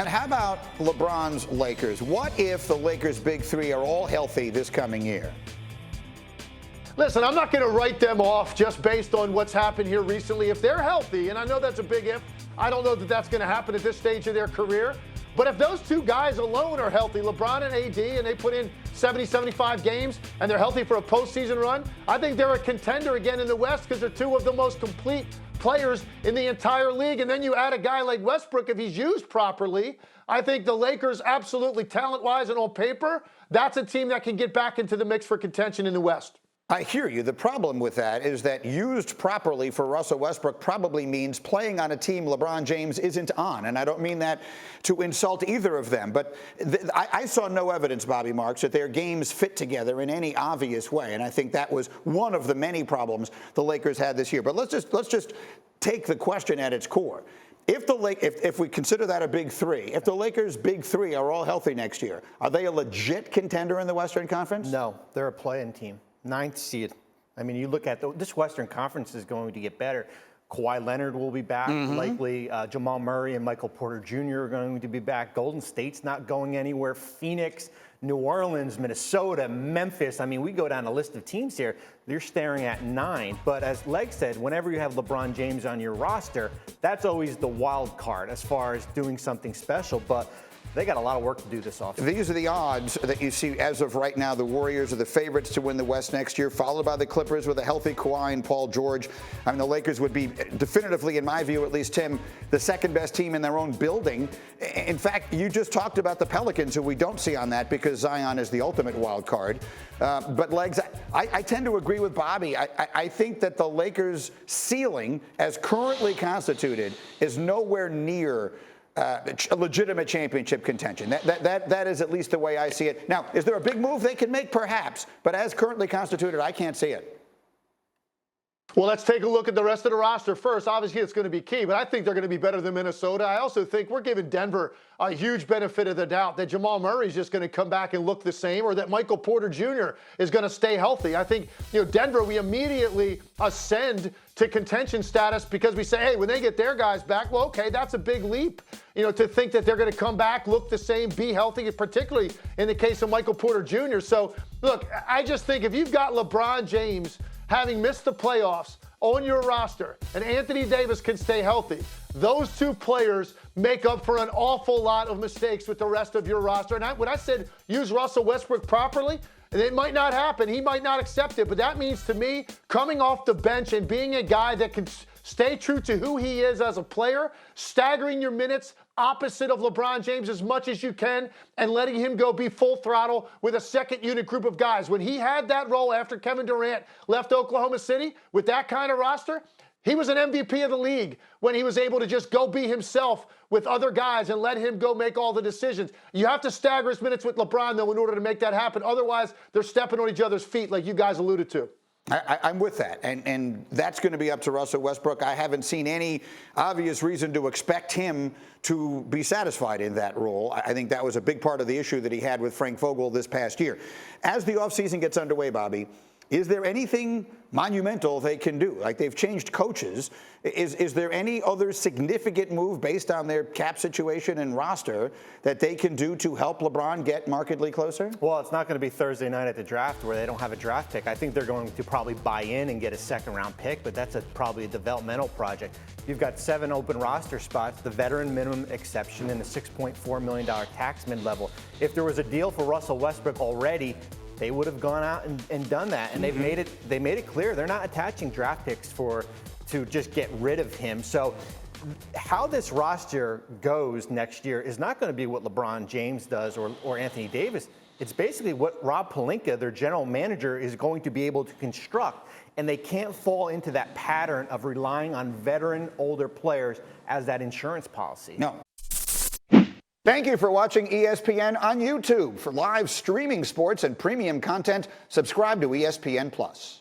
And how about LeBron's Lakers? What if the Lakers' big three are all healthy this coming year? Listen, I'm not going to write them off just based on what's happened here recently. If they're healthy, and I know that's a big if, I don't know that that's going to happen at this stage of their career. But if those two guys alone are healthy, LeBron and AD, and they put in 70, 75 games, and they're healthy for a postseason run, I think they're a contender again in the West because they're two of the most complete players in the entire league. And then you add a guy like Westbrook, if he's used properly, I think the Lakers absolutely talent-wise and on paper, that's a team that can get back into the mix for contention in the West. I hear you. The problem with that is that used properly for Russell Westbrook probably means playing on a team LeBron James isn't on. And I don't mean that to insult either of them. But I saw no evidence, Bobby Marks, that their games fit together in any obvious way. And I think that was one of the many problems the Lakers had this year. But let's just take the question at its core. If we consider that a big three, if the Lakers' big three are all healthy next year, are they a legit contender in the Western Conference? No, they're a play-in team. 9th seed. I mean, you look at this Western Conference is going to get better. Kawhi Leonard will be back. Likely Jamal Murray and Michael Porter Jr. are going to be back. Golden State's not going anywhere. Phoenix, New Orleans, Minnesota, Memphis. I mean, we go down a list of teams here. They're staring at 9. But as Leg said, whenever you have LeBron James on your roster, that's always the wild card as far as doing something special. But they got a lot of work to do this offseason. These are the odds that you see as of right now. The Warriors are the favorites to win the West next year, followed by the Clippers with a healthy Kawhi and Paul George. I mean, the Lakers would be definitively, in my view at least, Tim, the second best team in their own building. In fact, you just talked about the Pelicans, who we don't see on that because Zion is the ultimate wild card. But Legs, I tend to agree with Bobby. I think that the Lakers' ceiling, as currently constituted, is nowhere near a legitimate championship contention. That is at least the way I see it. Now, is there a big move they can make? Perhaps. But as currently constituted, I can't see it. Well, let's take a look at the rest of the roster first. Obviously, it's going to be key, but I think they're going to be better than Minnesota. I also think we're giving Denver a huge benefit of the doubt that Jamal Murray is just going to come back and look the same, or that Michael Porter Jr. is going to stay healthy. I think, Denver, we immediately ascend to contention status because we say, hey, when they get their guys back, well, okay, that's a big leap, to think that they're going to come back, look the same, be healthy, particularly in the case of Michael Porter Jr. So, look, I just think if you've got LeBron James having missed the playoffs on your roster, and Anthony Davis can stay healthy, those two players make up for an awful lot of mistakes with the rest of your roster. And when I said use Russell Westbrook properly, and it might not happen, he might not accept it, but that means to me, coming off the bench and being a guy that can stay true to who he is as a player, staggering your minutes opposite of LeBron James as much as you can, and letting him go be full throttle with a second unit group of guys. When he had that role after Kevin Durant left Oklahoma City with that kind of roster, he was an MVP of the league when he was able to just go be himself with other guys and let him go make all the decisions. You have to stagger his minutes with LeBron, though, in order to make that happen. Otherwise, they're stepping on each other's feet, like you guys alluded to. I'm with that, and that's going to be up to Russell Westbrook. I haven't seen any obvious reason to expect him to be satisfied in that role. I think that was a big part of the issue that he had with Frank Vogel this past year. As the offseason gets underway, Bobby, is there anything monumental they can do? Like, they've changed coaches. Is there any other significant move based on their cap situation and roster that they can do to help LeBron get markedly closer? Well, it's not going to be Thursday night at the draft where they don't have a draft pick. I think they're going to probably buy in and get a second-round pick, but that's probably a developmental project. You've got 7 open roster spots, the veteran minimum exception, and the $6.4 million tax mid-level. If there was a deal for Russell Westbrook already, they would have gone out and done that, and they made it clear they're not attaching draft picks to just get rid of him. So how this roster goes next year is not going to be what LeBron James does or Anthony Davis. It's basically what Rob Pelinka, their general manager, is going to be able to construct, and they can't fall into that pattern of relying on veteran older players as that insurance policy. No. Thank you for watching ESPN on YouTube. For live streaming sports and premium content, subscribe to ESPN+.